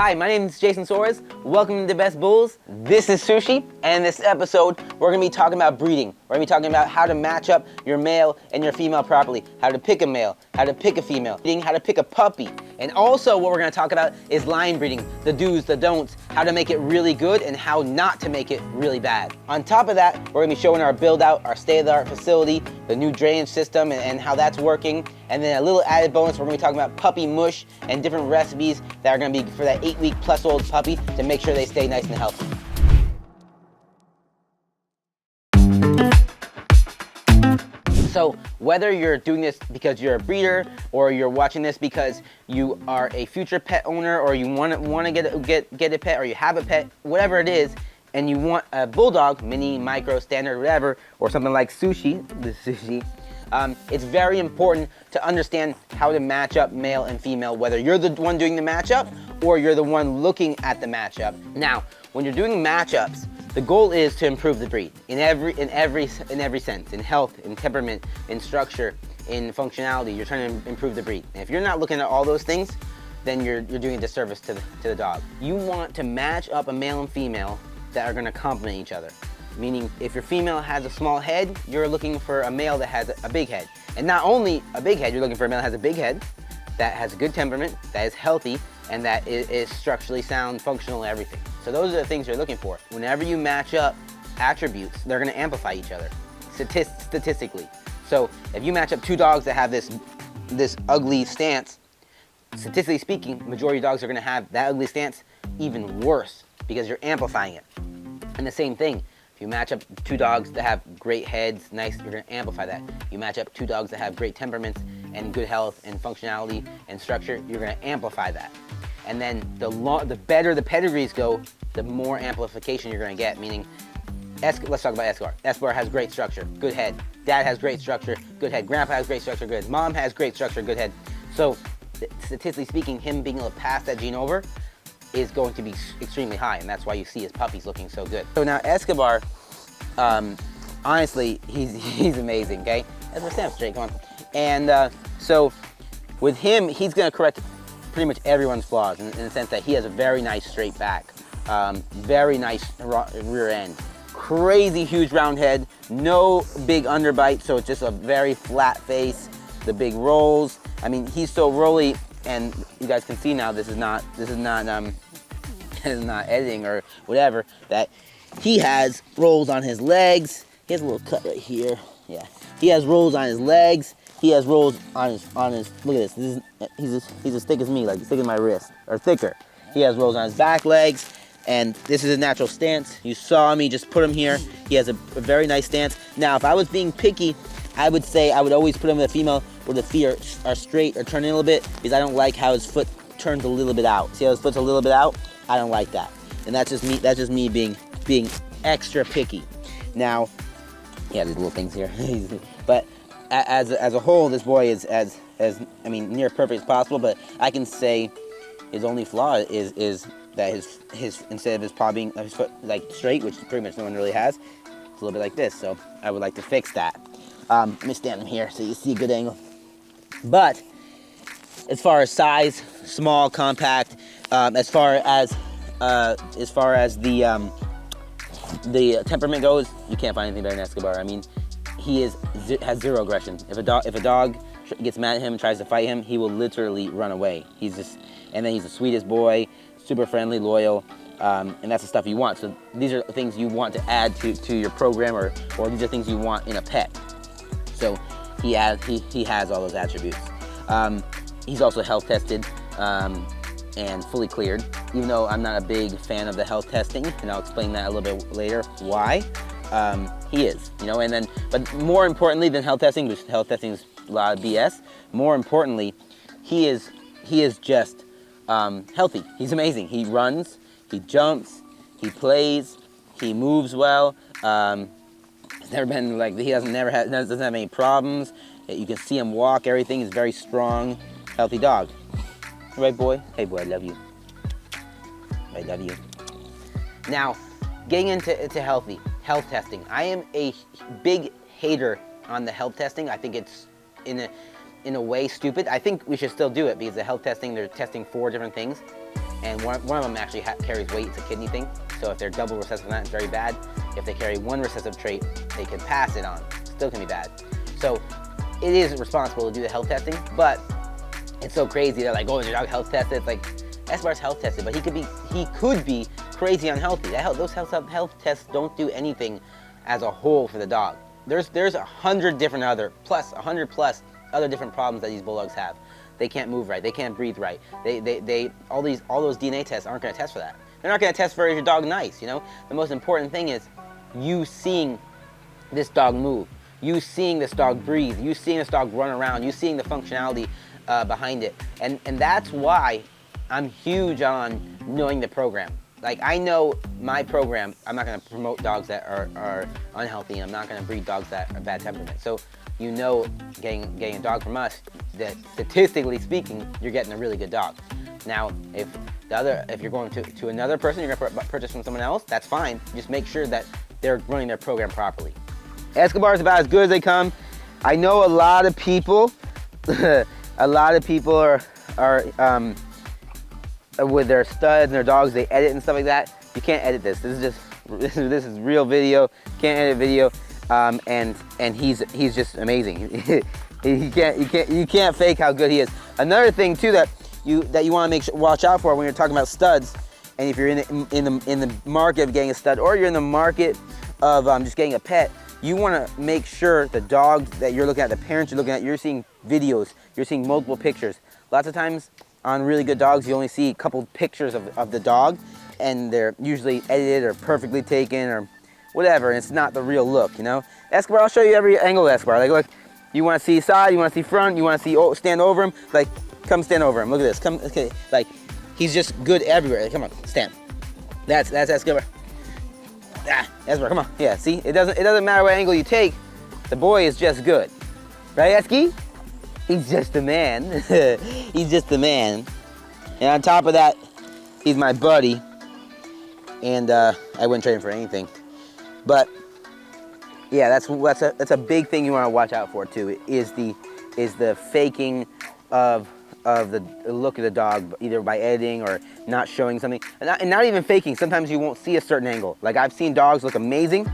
Hi, my name is Jason Soares. Welcome to DaBestBulls. This is Sushi, and in this episode, we're gonna be talking about breeding. We're gonna be talking about how to match up your male and your female properly, how to pick a male, how to pick a female, how to pick a puppy. And also what we're gonna talk about is line breeding, the do's, the don'ts, how to make it really good and how not to make it really bad. On top of that, we're gonna be showing our build out, our state-of-the-art facility, the new drainage system and how that's working. And then a little added bonus, we're gonna be talking about puppy mush and different recipes that are gonna be for that 8-week plus old puppy to make sure they stay nice and healthy. So whether you're doing this because you're a breeder or you're watching this because you are a future pet owner or you want to get a pet or you have a pet, whatever it is, and you want a bulldog, mini, micro, standard, whatever, or something like Sushi, it's very important to understand how to match up male and female, whether you're the one doing the matchup or you're the one looking at the matchup. Now, when you're doing matchups, the goal is to improve the breed in every sense, in health, in temperament, in structure, in functionality. You're trying to improve the breed. And if you're not looking at all those things, then you're doing a disservice to the dog. You want to match up a male and female that are going to complement each other. Meaning, if your female has a small head, you're looking for a male that has a big head. And not only a big head, you're looking for a male that has a big head, that has a good temperament, that is healthy, and that is structurally sound, functional, everything. So those are the things you're looking for. Whenever you match up attributes, they're gonna amplify each other, statistically. So if you match up two dogs that have this ugly stance, statistically speaking, majority of dogs are gonna have that ugly stance even worse because you're amplifying it. And the same thing, if you match up two dogs that have great heads, nice, you're gonna amplify that. You match up two dogs that have great temperaments and good health and functionality and structure, you're gonna amplify that. And then the better the pedigrees go, the more amplification you're gonna get, meaning, let's talk about Escobar. Escobar has great structure, good head. Dad has great structure, good head. Grandpa has great structure, good head. Mom has great structure, good head. So statistically speaking, him being able to pass that gene over is going to be extremely high, and that's why you see his puppies looking so good. So now Escobar, honestly, he's amazing, okay? Escobar, stand up straight, come on. And so with him, he's gonna correct pretty much everyone's flaws in the sense that he has a very nice straight back, very nice rear end, crazy huge round head, no big underbite, so it's just a very flat face, the big rolls. I mean, he's so rolly, and you guys can see now this is not editing or whatever, that he has rolls on his legs. He has a little cut right here. Yeah, he has rolls on his legs. He has rolls on his. Look at this. He's as thick as me, like thick as my wrist, or thicker. He has rolls on his back legs, and this is his natural stance. You saw me just put him here. He has a very nice stance. Now, if I was being picky, I would say I would always put him with a female where the feet are straight or turning a little bit, because I don't like how his foot turns a little bit out. See how his foot's a little bit out? I don't like that, and that's just me. That's just me being extra picky. Now, yeah, these little things here, but as a whole, this boy is as near perfect as possible. But I can say his only flaw is that his instead of his paw being his foot like straight, which pretty much no one really has, it's a little bit like this. So I would like to fix that. Let me stand him here so you see a good angle. But as far as size, small, compact, as far as the temperament goes, you can't find anything better than Escobar. I mean, he has zero aggression. If a dog gets mad at him and tries to fight him, he will literally run away. And then he's the sweetest boy, super friendly, loyal, and that's the stuff you want. So these are things you want to add to your program, or these are things you want in a pet. So he has all those attributes. He's also health tested and fully cleared, even though I'm not a big fan of the health testing, and I'll explain that a little bit later why. He is, and then, but more importantly than health testing, which health testing is a lot of BS, more importantly, he is just healthy. He's amazing. He runs, he jumps, he plays, he moves well. He's never been like, doesn't have any problems. You can see him walk, everything. He's a very strong, healthy dog. Right, boy? Hey, boy, I love you. I love you. Now, getting into health testing. I am a big hater on the health testing. I think it's in a way stupid. I think we should still do it because the health testing, they're testing 4 different things. and one of them actually carries weight. It's a kidney thing. So if they're double recessive on that, it's very bad. If they carry one recessive trait, they can pass it on. Still can be bad. So it is responsible to do the health testing, but it's so crazy. They're like, oh, is your dog health tested? It's like, Escobar's health tested, but he could be crazy unhealthy. Those health tests don't do anything as a whole for the dog. There's 100 plus other different problems that these bulldogs have. They can't move right. They can't breathe right. All those DNA tests aren't going to test for that. They're not going to test for is your dog nice, you know? The most important thing is you seeing this dog move, you seeing this dog breathe, you seeing this dog run around, you seeing the functionality behind it. And that's why I'm huge on knowing the program. Like, I know my program, I'm not going to promote dogs that are unhealthy, and I'm not going to breed dogs that are bad temperament. So you know, getting a dog from us, that statistically speaking, you're getting a really good dog. Now, if you're going to another person, you're going to purchase from someone else, that's fine. Just make sure that they're running their program properly. Escobar is about as good as they come. I know a lot of people, are with their studs and their dogs, they edit and stuff like that. You can't edit this. This is real video. Can't edit video, and he's just amazing. You can't fake how good he is. Another thing too that you want to watch out for when you're talking about studs, and if you're in the market of getting a stud, or you're in the market of just getting a pet, you want to make sure the dogs that you're looking at, the parents you're looking at, you're seeing videos, you're seeing multiple pictures. Lots of times on really good dogs, you only see a couple pictures of the dog, and they're usually edited or perfectly taken or whatever, and it's not the real look, you know? Escobar, I'll show you every angle of Escobar. Like, look, you want to see side, you want to see front, you want to see stand over him, like, come stand over him. Look at this. Come, okay, like, he's just good everywhere. Like, come on, stand. That's Escobar. Escobar, come on. Yeah, see, it doesn't matter what angle you take. The boy is just good, right, Esky? He's just a man. He's just a man. And on top of that, he's my buddy. And I wouldn't trade him for anything. But yeah, that's a big thing you want to watch out for too. Is the faking of the look of the dog, either by editing or not showing something, and not even faking. Sometimes you won't see a certain angle. Like, I've seen dogs look amazing,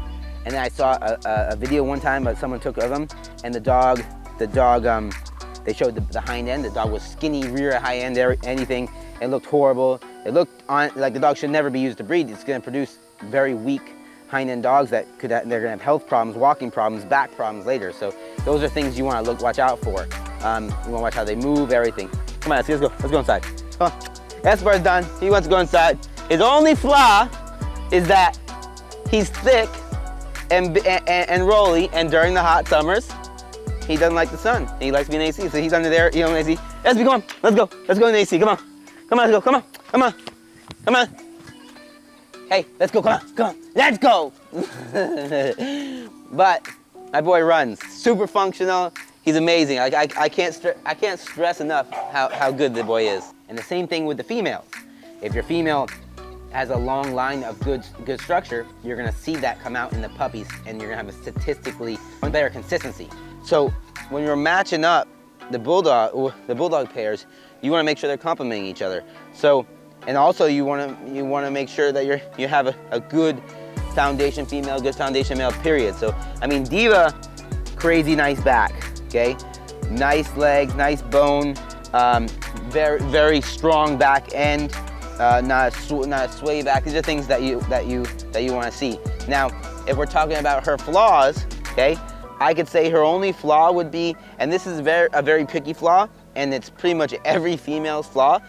and then I saw a video one time that someone took of them, and the dog, they showed the hind end. The dog was skinny, rear, high end, anything. It looked horrible. It looked like the dog should never be used to breed. It's going to produce very weak hind end dogs that they're going to have health problems, walking problems, back problems later. So those are things you want to watch out for. You want to watch how they move, everything. Come on, let's go. Let's go inside. Come on. Escobar's done. He wants to go inside. His only flaw is that he's thick and rolly, and during the hot summers, he doesn't like the sun. He likes being in AC, so he's under there, in AC. Esby, come on, let's go. Let's go in the AC, come on. Come on, let's go, come on, come on, come on. Hey, let's go, come on, come on, let's go. But my boy runs, super functional. He's amazing. I can't stress enough how good the boy is. And the same thing with the females. If your female has a long line of good structure, you're gonna see that come out in the puppies, and you're gonna have a statistically better consistency. So when you're matching up the bulldog pairs, you want to make sure they're complementing each other. So, and also you want to make sure that you have a good foundation female, good foundation male. Period. So I mean, Diva, crazy nice back. Okay, nice legs, nice bone, very strong back end. Not a sway back. These are things that you want to see. Now, if we're talking about her flaws, okay, I could say her only flaw would be, and this is a very picky flaw, and it's pretty much every female's flaw,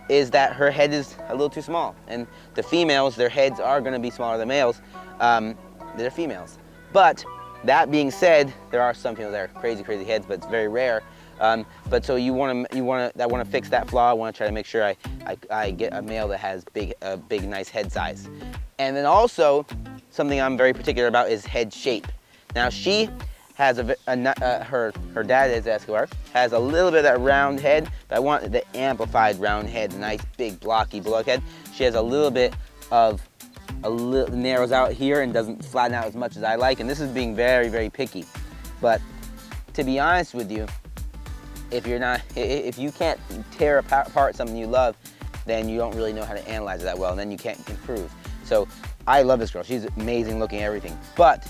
is that her head is a little too small. And the females, their heads are going to be smaller than males. They're females. But that being said, there are some females that are crazy heads, but it's very rare. But so you want to fix that flaw. I want to try to make sure I get a male that has a big, nice head size. And then also, something I'm very particular about is head shape. Now she has her dad is Escobar, has a little bit of that round head, but I want the amplified round head, nice big blocky bulldog head. She has a little bit of narrows out here and doesn't flatten out as much as I like, and this is being very picky. But to be honest with you, if you can't tear apart something you love, then you don't really know how to analyze it that well, and then you can't improve. So I love this girl. She's amazing looking, everything, but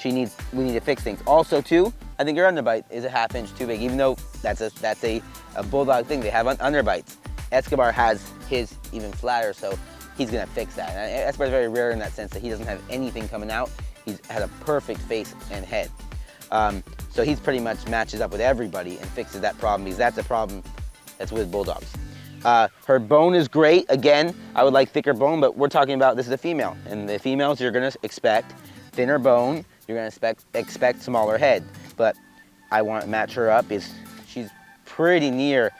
we need to fix things. Also too, I think her underbite is a ½ inch too big, even though that's a bulldog thing. They have underbites. Escobar has his even flatter, so he's gonna fix that. And Escobar's very rare in that sense that he doesn't have anything coming out. He's had a perfect face and head. So he's pretty much matches up with everybody and fixes that problem, because that's a problem that's with bulldogs. Her bone is great. Again, I would like thicker bone, but we're talking about, this is a female, and the females you're gonna expect thinner bone, you're gonna expect smaller head. But I want to match her up. She's pretty near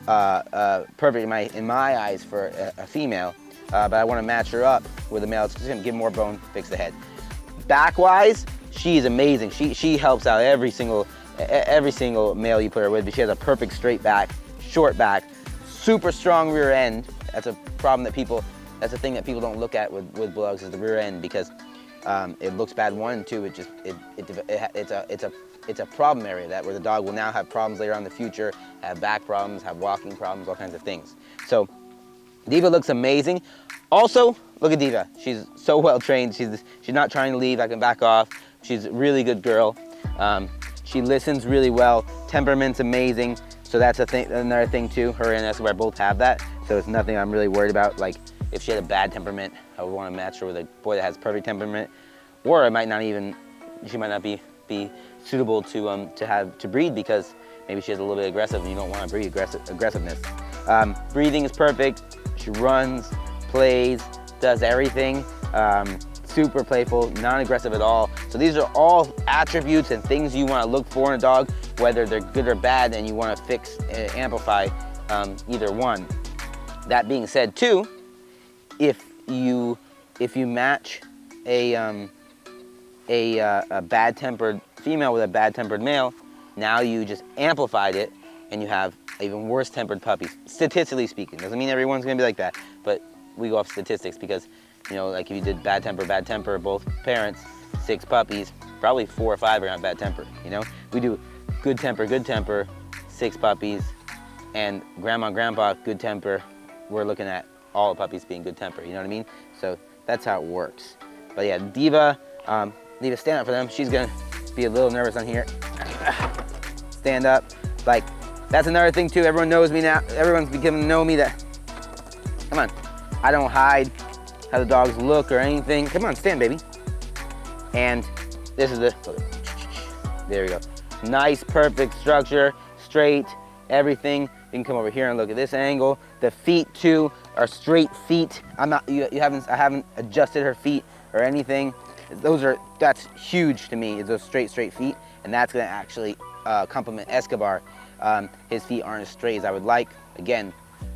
perfect in my eyes for a female, but I want to match her up with a male. It's just gonna give more bone, fix the head. Back-wise, she's amazing. She helps out every single male you put her with, but she has a perfect straight back, short back, super strong rear end. That's a problem that's the thing that people don't look at with bulldogs, is the rear end, because it looks bad, one, two, it's a problem area where the dog will now have problems later on in the future, have back problems, have walking problems, all kinds of things. So Diva looks amazing. Also, look at Diva. She's so well trained. She's not trying to leave. I can back off. She's a really good girl. She listens really well. Temperament's amazing. So that's another thing too. Her and Escobar both have that. So it's nothing I'm really worried about. Like if she had a bad temperament, I would want to match her with a boy that has perfect temperament, or she might not be suitable to breed, because maybe she has a little bit aggressive and you don't want to breed aggressiveness. Breathing is perfect. She runs, plays, does everything. Super playful, non-aggressive at all. So these are all attributes and things you want to look for in a dog, whether they're good or bad, and you want to fix and amplify either one. That being said too, if you match a bad-tempered female with a bad-tempered male, now you just amplified it and you have even worse-tempered puppies, statistically speaking. Doesn't mean everyone's gonna be like that, but we go off statistics, because like if you did bad temper, both parents, 6 puppies, probably 4 or 5 are gonna have bad temper. We do good temper, 6 puppies, and grandma and grandpa, good temper. We're looking at all the puppies being good temper, you know what I mean? So that's how it works. But yeah, Diva, stand up for them. She's gonna be a little nervous on here. Stand up. Like, that's another thing too. Everyone knows me now. Everyone's beginning to know me that, come on, I don't hide how the dogs look or anything. Come on, stand, baby. And this is there we go. Nice, perfect structure, straight, everything. You can come over here and look at this angle. The feet too are straight feet. I haven't adjusted her feet or anything. That's huge to me, is those straight feet, and that's gonna actually complement Escobar. His feet aren't as straight as I would like. Again,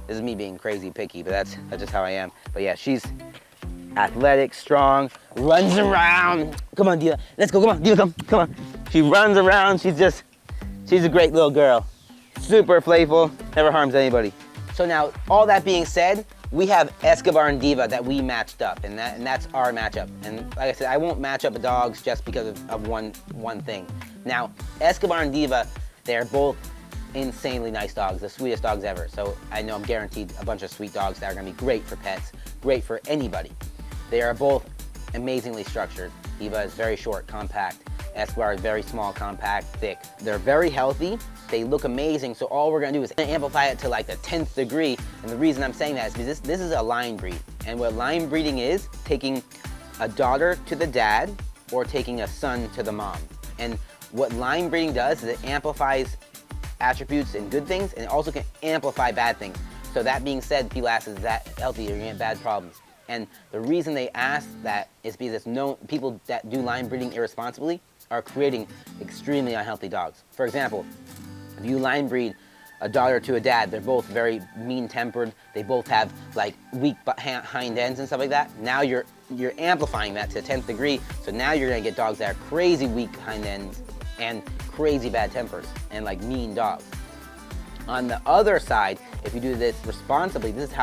this is me being crazy picky, but that's just how I am. But yeah, she's athletic, strong, runs around. Come on, Diva, let's go, come on, Diva, come on. She runs around, she's a great little girl. Super playful, never harms anybody. So now, all that being said, we have Escobar and Diva that we matched up, and that's our matchup. And like I said, I won't match up the dogs just because of one thing. Now, Escobar and Diva, they're both insanely nice dogs, the sweetest dogs ever. So I know I'm guaranteed a bunch of sweet dogs that are gonna be great for pets, great for anybody. They are both amazingly structured. Diva is very short, compact. Escobar is very small, compact, thick. They're very healthy. They look amazing, so all we're gonna do is amplify it to like the 10th degree. And the reason I'm saying that is because this is a line breed. And what line breeding is, taking a daughter to the dad or taking a son to the mom. And what line breeding does is it amplifies attributes and good things, and it also can amplify bad things. So that being said, people ask, is that healthy? You're gonna get bad problems. And the reason they ask that is because it's known people that do line breeding irresponsibly are creating extremely unhealthy dogs. For example, if you line breed a daughter to a dad, they're both very mean-tempered, they both have like weak hind ends and stuff like that. Now you're amplifying that to the 10th degree, so now you're gonna get dogs that are crazy weak hind ends and crazy bad tempers and like mean dogs. On the other side, if you do this responsibly, this is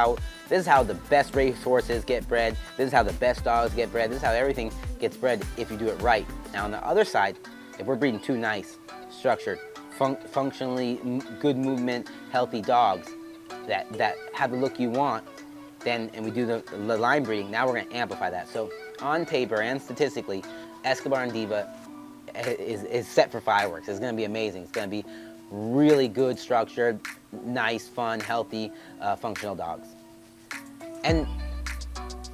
how the best race horses get bred, this is how the best dogs get bred, this is how everything gets bred if you do it right. Now on the other side, if we're breeding 2 nice, structured, functionally good movement, healthy dogs that have the look you want, then, and we do the line breeding, now we're gonna amplify that. So on paper and statistically, Escobar and Diva is set for fireworks. It's gonna be amazing. It's gonna be really good structured, nice, fun, healthy, functional dogs. And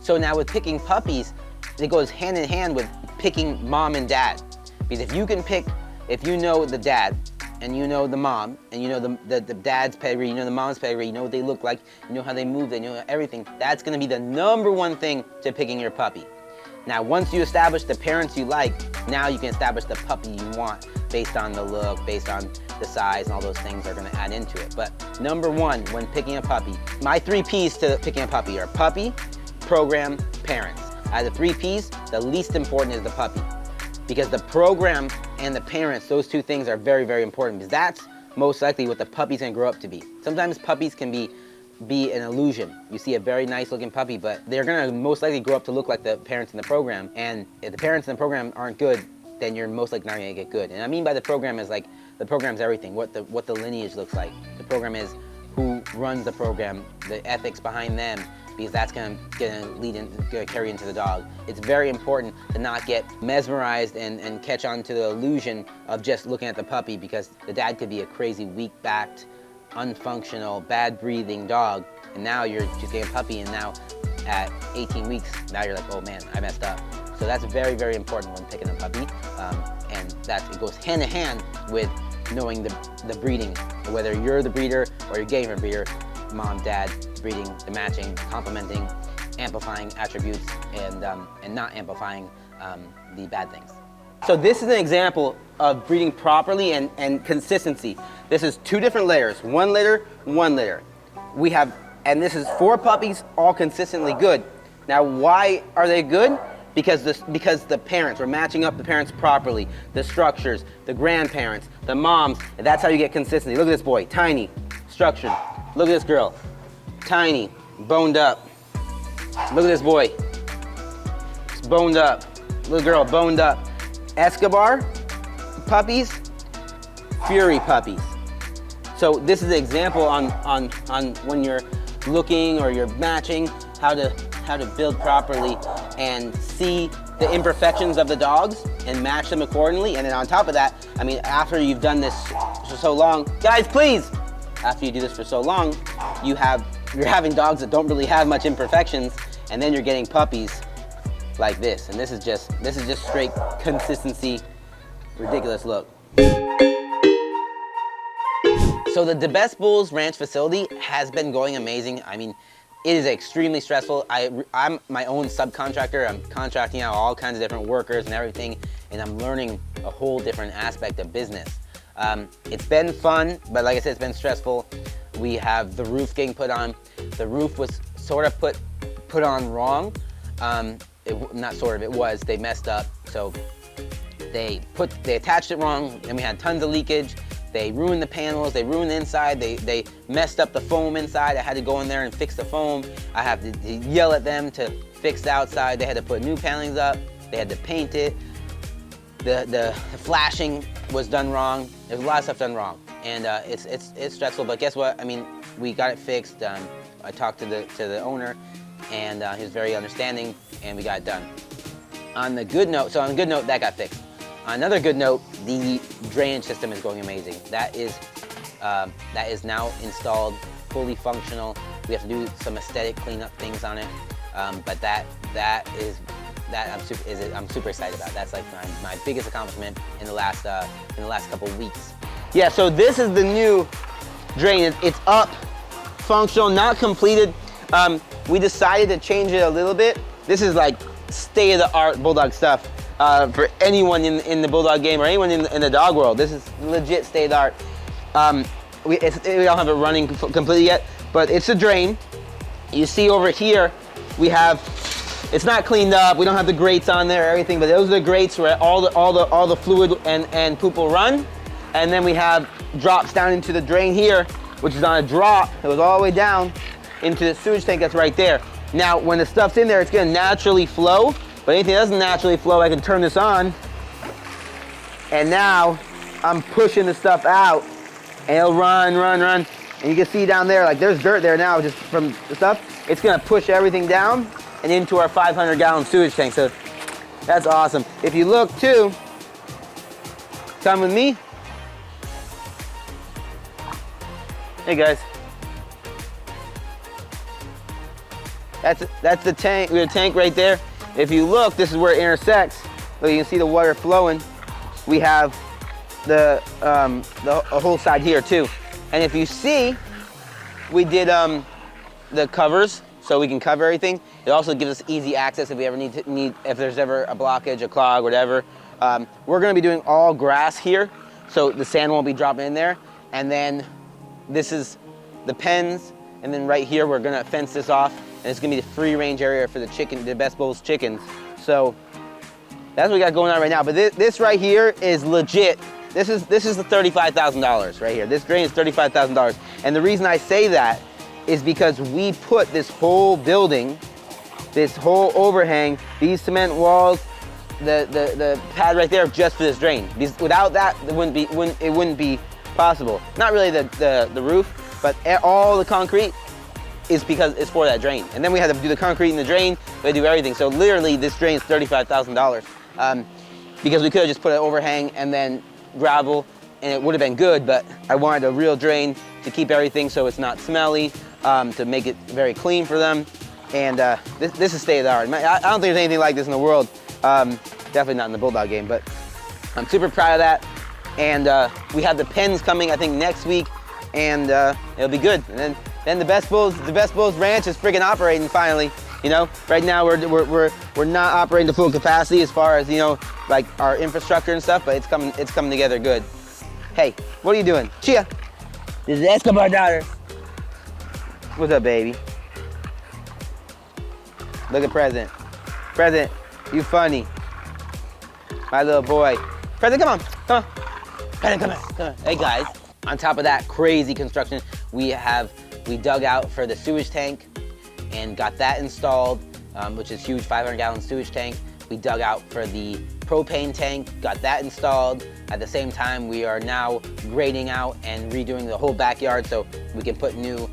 so now with picking puppies, it goes hand in hand with picking mom and dad. Because if you can pick, if you know the dad, and you know the mom, and you know the dad's pedigree, you know the mom's pedigree, you know what they look like, you know how they move, they know everything, that's gonna be the #1 thing to picking your puppy. Now, once you establish the parents you like, now you can establish the puppy you want based on the look, based on the size, and all those things are gonna add into it. But #1, when picking a puppy, my 3 Ps to picking a puppy are puppy, program, parents. Out of the 3 Ps, the least important is the puppy. Because the program and the parents, those 2 things are very, very important, because that's most likely what the puppy's gonna grow up to be. Sometimes puppies can be an illusion. You see a very nice looking puppy, but they're gonna most likely grow up to look like the parents in the program. And if the parents in the program aren't good, then you're most likely not gonna get good. And I mean by the program is like, the program's everything, what the lineage looks like. The program is who runs the program, the ethics behind them, because that's gonna carry into the dog. It's very important to not get mesmerized and catch on to the illusion of just looking at the puppy, because the dad could be a crazy, weak-backed, unfunctional, bad breathing dog, and now you're just getting a puppy, and now at 18 weeks, now you're like, oh man, I messed up. So that's very, very important when picking a puppy, and it goes hand in hand with knowing the breeding, whether you're the breeder or you're getting a breeder, mom, dad, breeding, the matching, complementing, amplifying attributes, and not amplifying the bad things. So this is an example of breeding properly and consistency. This is 2 different layers, 1 litter, 1 litter. We have, and this is 4 puppies, all consistently good. Now, why are they good? Because the parents, we're matching up the parents properly, the structures, the grandparents, the moms, and that's how you get consistency. Look at this boy, tiny, structured. Look at this girl, tiny, boned up. Look at this boy, it's boned up. Little girl, boned up. Escobar puppies, Fury puppies. So this is an example on when you're looking or you're matching, how to build properly and see the imperfections of the dogs and match them accordingly. And then on top of that, I mean, after you've done this for so long, guys, please, after you do this for so long, you're having dogs that don't really have much imperfections, and then you're getting puppies like this. And this is just straight consistency, ridiculous look. So the DaBestBulls Ranch facility has been going amazing. I mean, it is extremely stressful. I'm my own subcontractor. I'm contracting out all kinds of different workers and everything, and I'm learning a whole different aspect of business. It's been fun, but like I said, it's been stressful. We have the roof getting put on. The roof was sort of put on wrong. Not sort of, it was. They messed up. So they attached it wrong, and we had tons of leakage. They ruined the panels, they ruined the inside, they messed up the foam inside. I had to go in there and fix the foam. I have to yell at them to fix the outside. They had to put new panelings up. They had to paint it. The flashing was done wrong. There's a lot of stuff done wrong. And it's stressful, but guess what? I mean, we got it fixed. I talked to the owner, and he was very understanding, and we got it done. On the good note, that got fixed. On another good note, the drainage system is going amazing. That is now installed, fully functional. We have to do some aesthetic cleanup things on it, but I'm super excited about. That's like my biggest accomplishment in the last couple of weeks. Yeah, so this is the new drain. It's up, functional, not completed. We decided to change it a little bit. This is like state-of-the-art Bulldog stuff. For anyone in the Bulldog game or anyone in the dog world. This is legit state-of-the-art. We don't have it running completely yet, but it's a drain. You see over here, we have, it's not cleaned up. We don't have the grates on there or everything, but those are the grates where all the fluid and poop will run. And then we have drops down into the drain here, which is on a drop. It goes all the way down into the sewage tank that's right there. Now, when the stuff's in there, it's gonna naturally flow. But anything that doesn't naturally flow, I can turn this on, and now I'm pushing the stuff out, and it'll run. And you can see down there, like there's dirt there now just from the stuff. it's gonna push everything down and into our 500-gallon sewage tank. So that's awesome. If you look too, come with me. Hey guys. That's the tank. We have a tank right there. If you look, this is where it intersects. So you can see the water flowing. We have a whole side here too. And if you see, we did the covers so we can cover everything. It also gives us easy access if we ever if there's ever a blockage, a clog, whatever. We're gonna be doing all grass here, so the sand won't be dropping in there. And then this is the pens, and then right here we're gonna fence this off, and it's gonna be the free range area for the DaBestBulls chickens. So that's what we got going on right now. But this right here is legit. This is the $35,000 right here. This drain is $35,000. And the reason I say that is because we put this whole building, this whole overhang, these cement walls, the pad right there just for this drain. Because without that, it wouldn't be possible. Not really the roof, but all the concrete is because it's for that drain. And then we had to do the concrete in the drain, we had to do everything. So literally this drain is $35,000 because we could have just put an overhang and then gravel and it would have been good, but I wanted a real drain to keep everything so it's not smelly, to make it very clean for them. And this is state of the art. I don't think there's anything like this in the world. Definitely not in the Bulldog game, but I'm super proud of that. And we have the pens coming, I think, next week, and it'll be good. And then the DaBestBulls Ranch is friggin' operating finally. You know, right now we're not operating to full capacity as far as, you know, like our infrastructure and stuff, but it's coming together good. Hey, what are you doing? Chia, this is Escobar daughter. What's up, baby? Look at Present. Present, you funny. My little boy. Present, come on, come on. Present, come on, come on. Hey guys, on top of that crazy construction, we dug out for the sewage tank and got that installed, which is huge, 500-gallon sewage tank. We dug out for the propane tank, got that installed. At the same time, we are now grading out and redoing the whole backyard so we can put new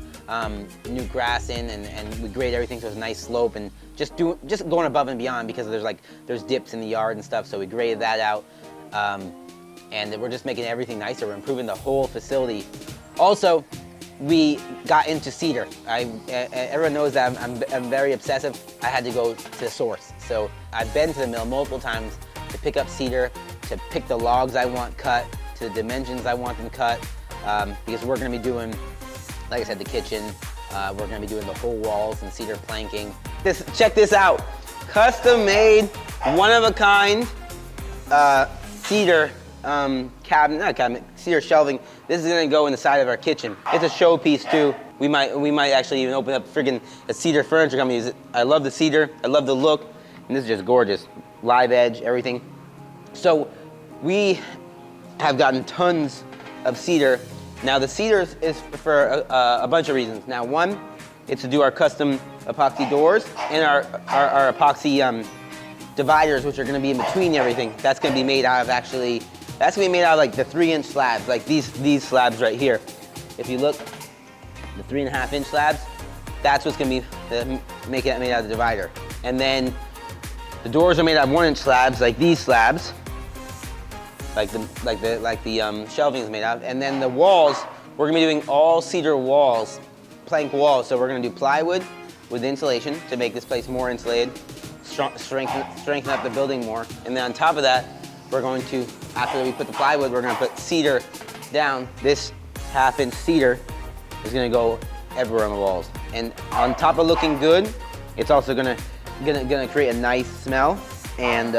grass in, and we grade everything so it's a nice slope, and just going above and beyond because there's dips in the yard and stuff, so we graded that out. And we're just making everything nicer. We're improving the whole facility. Also, we got into cedar. Everyone knows that I'm very obsessive. I had to go to the source. So I've been to the mill multiple times to pick up cedar, to pick the logs I want cut, to the dimensions I want them cut, because we're gonna be doing, like I said, the kitchen. We're gonna be doing the whole walls and cedar planking. Check this out. Custom made, one of a kind, cedar cedar shelving. This is gonna go in the side of our kitchen. It's a showpiece too. We might actually even open up friggin' a cedar furniture company. I love the cedar, I love the look, and this is just gorgeous. Live edge, everything. So we have gotten tons of cedar. Now the cedar is for a bunch of reasons. Now one, it's to do our custom epoxy doors and our epoxy dividers, which are gonna be in between everything. That's gonna be made out of that's gonna be made out of like the 3-inch slabs, like these slabs right here. If you look, the 3.5-inch slabs, that's what's gonna be made out of the divider. And then the doors are made out of 1-inch slabs, like these slabs, like the shelving is made out of. And then the walls, we're gonna be doing all cedar walls, plank walls. So we're gonna do plywood with insulation to make this place more insulated, strengthen up the building more. And then on top of that, we're going to, after we put the plywood, we're gonna put cedar down. This 1/2-inch cedar is gonna go everywhere on the walls. And on top of looking good, it's also gonna create a nice smell and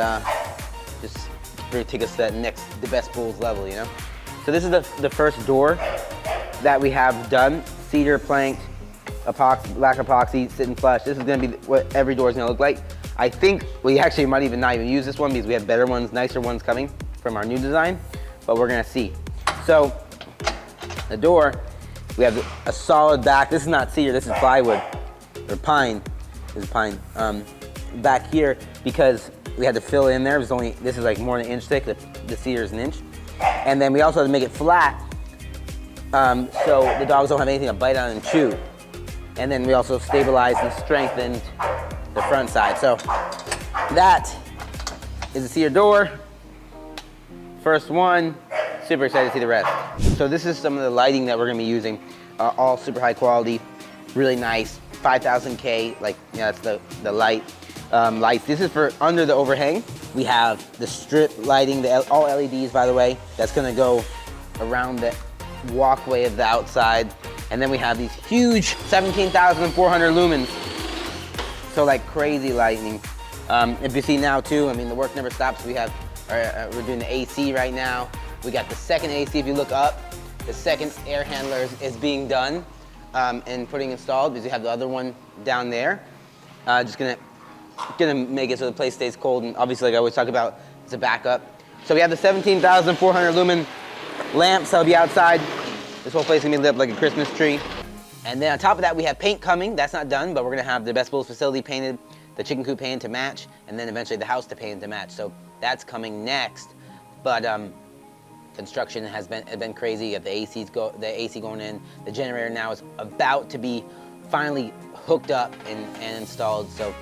just really take us to that next DaBestBulls level, you know? So this is the first door that we have done. Cedar planked, epoxy, black epoxy, sitting flush. This is gonna be what every door is gonna look like. I think we actually might not even use this one because we have better ones, nicer ones coming from our new design, but we're gonna see. So the door, we have a solid back. This is not cedar, this is plywood, or pine. This is pine. Back here, because we had to fill in there, this is like more than 1 inch thick, the cedar is 1 inch. And then we also had to make it flat, so the dogs don't have anything to bite on and chew. And then we also stabilized and strengthened the front side. So that is the cedar door. First one, super excited to see the rest. So this is some of the lighting that we're gonna be using, all super high quality, really nice, 5000K, like, yeah, that's the light. Lights. This is for under the overhang. We have the strip lighting, all LEDs, by the way. That's gonna go around the walkway of the outside. And then we have these huge 17,400 lumens. So like crazy lighting. If you see now too, I mean, the work never stops. We have, we're doing the AC right now. We got the second AC. If you look up, the second air handler is being done and putting installed, because we have the other one down there. Just gonna make it so the place stays cold, and obviously, like I always talk about, it's a backup. So we have the 17,400 lumen lamps that'll be outside. This whole place is gonna be lit up like a Christmas tree. And then on top of that, we have paint coming. That's not done, but we're gonna have the DaBestBulls facility painted, the chicken coop painted to match, and then eventually the house to paint to match. So that's coming next. But construction has been crazy. You have the AC going in. The generator now is about to be finally hooked up and installed. So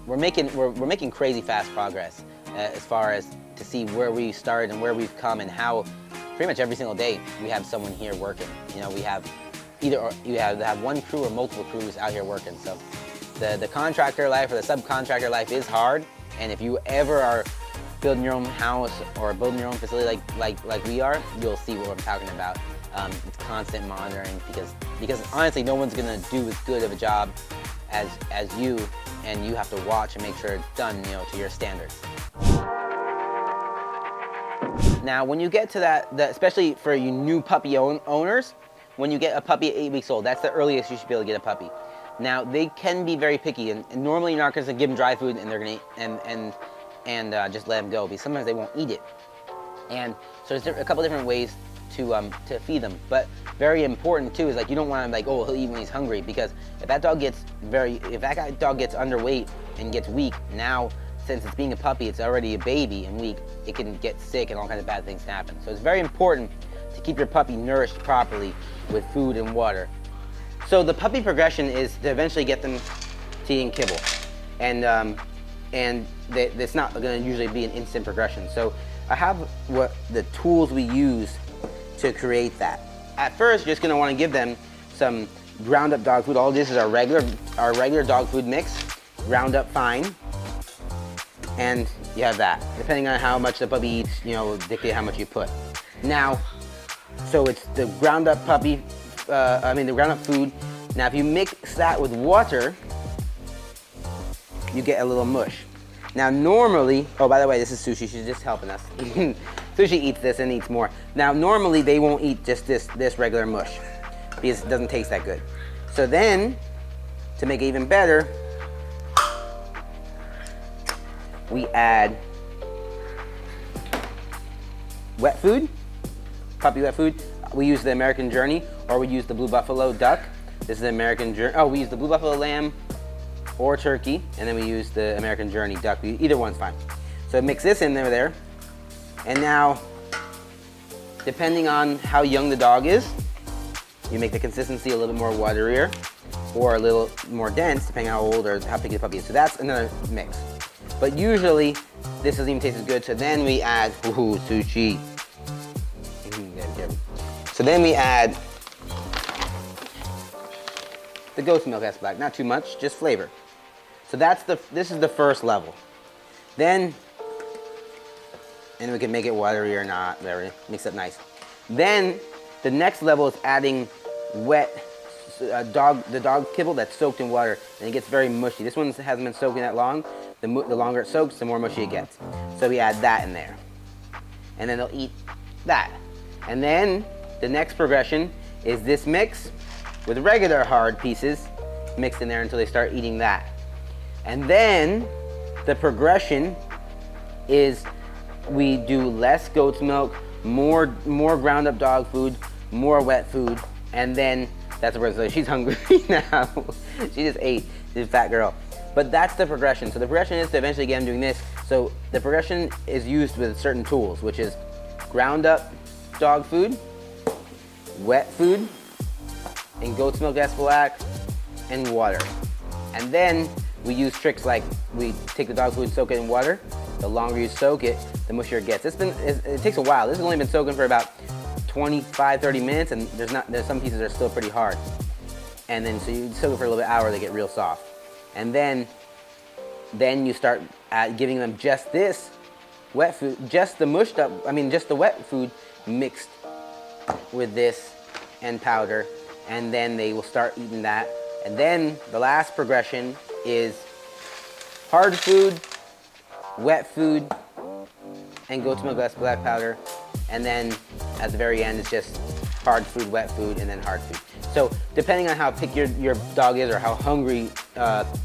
we're making crazy fast progress as far as to see where we started and where we've come, and how pretty much every single day we have someone here working. You know, we have you have one crew or multiple crews out here working. So the contractor life or the subcontractor life is hard, and if you ever are building your own house or building your own facility like we are, you'll see what I'm talking about. It's constant monitoring, because honestly, no one's gonna do as good of a job as you, and you have to watch and make sure it's done, you know, to your standards. Now, when you get to that, especially for you new puppy owners, when you get a puppy at 8 weeks old, that's the earliest you should be able to get a puppy. Now, they can be very picky, and normally you're not going to give them dry food and they're going to eat just let them go, because sometimes they won't eat it. And so there's a couple different ways to feed them. But very important too is, like, you don't want to, like, oh, he'll eat when he's hungry, because if that dog gets underweight and gets weak, now since it's being a puppy, it's already a baby and weak, it can get sick and all kinds of bad things can happen. So it's very important to keep your puppy nourished properly with food and water. So the puppy progression is to eventually get them to eating kibble, and it's not going to usually be an instant progression. So I have the tools we use to create that. At first, you're just going to want to give them some ground up dog food. All this is our regular dog food mix, ground up fine, and you have that. Depending on how much the puppy eats, you know, will dictate how much you put. Now, so it's the ground up the ground up food. Now, if you mix that with water, you get a little mush. Now, normally, oh, by the way, this is Sushi. She's just helping us. Sushi eats this and eats more. Now, normally they won't eat just this regular mush, because it doesn't taste that good. So then, to make it even better, we add wet food, puppy wet food. We use the American Journey, or we use the Blue Buffalo duck. This is the American Journey. Oh, we use the Blue Buffalo lamb or turkey, and then we use the American Journey duck. Either one's fine. So mix this in there, and now, depending on how young the dog is, you make the consistency a little bit more waterier or a little more dense, depending on how old or how big the puppy is. So that's another mix. But usually, this doesn't even taste as good, so then we add, ooh, Sushi. So then we add the goat's milk escobar, not too much, just flavor. So this is the first level. Then, and we can make it watery or not, whatever, mix it nice. Then, the next level is adding wet the dog kibble that's soaked in water, and it gets very mushy. This one hasn't been soaking that long. The longer it soaks, the more mushy it gets. So we add that in there. And then they'll eat that. And then, the next progression is this mix with regular hard pieces mixed in there until they start eating that. And then the progression is we do less goat's milk, more ground up dog food, more wet food, and then that's the progression. So she's hungry now. She just ate. She's a fat girl. But that's the progression. So the progression is to eventually get them doing this. So the progression is used with certain tools, which is ground up dog food, wet food, and goat's milk Esquilac, and water. And then we use tricks like we take the dog food and soak it in water. The longer you soak it, the mushier it gets. It takes a while. This has only been soaking for about 25, 30 minutes, and there's some pieces that are still pretty hard. And then so you soak it for a little bit hour, they get real soft. And then you start giving them just this wet food, just the mushed up, just the wet food mixed with this and powder, and then they will start eating that. And then the last progression is hard food, wet food, and goat's milk less black powder. And then at the very end, it's just hard food, wet food, and then hard food. So depending on how picky your dog is or how hungry,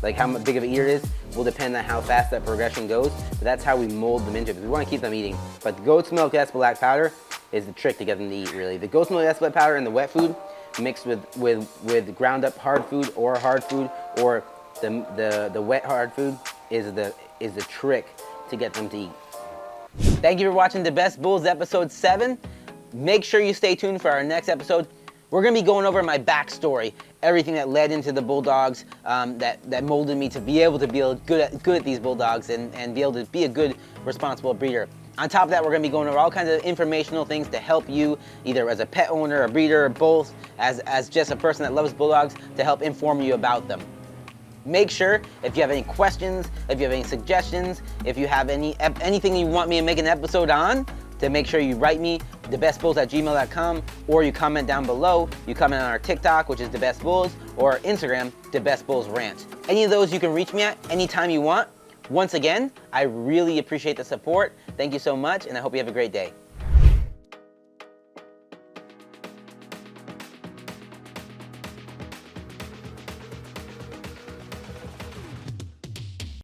like how big of an eater it is, will depend on how fast that progression goes. But that's how we mold them into it. We want to keep them eating. But the goat's milk less black powder is the trick to get them to eat, really. The goat's milk less black powder and the wet food mixed with ground up hard food or the wet hard food is the trick to get them to eat. Thank you for watching DaBestBulls episode 7. Make sure you stay tuned for our next episode. We're gonna be going over my backstory, everything that led into the bulldogs, that molded me to be able to be good at these bulldogs and be able to be a good, responsible breeder. On top of that, we're gonna be going over all kinds of informational things to help you, either as a pet owner, a breeder, or both, as just a person that loves bulldogs, to help inform you about them. Make sure, if you have any questions, if you have any suggestions, if you have anything you want me to make an episode on, to make sure you write me, DaBestBulls@gmail.com, or you comment down below. You comment on our TikTok, which is DaBestBulls, or Instagram, DaBestBulls Ranch. Any of those you can reach me at anytime you want. Once again, I really appreciate the support. Thank you so much, and I hope you have a great day.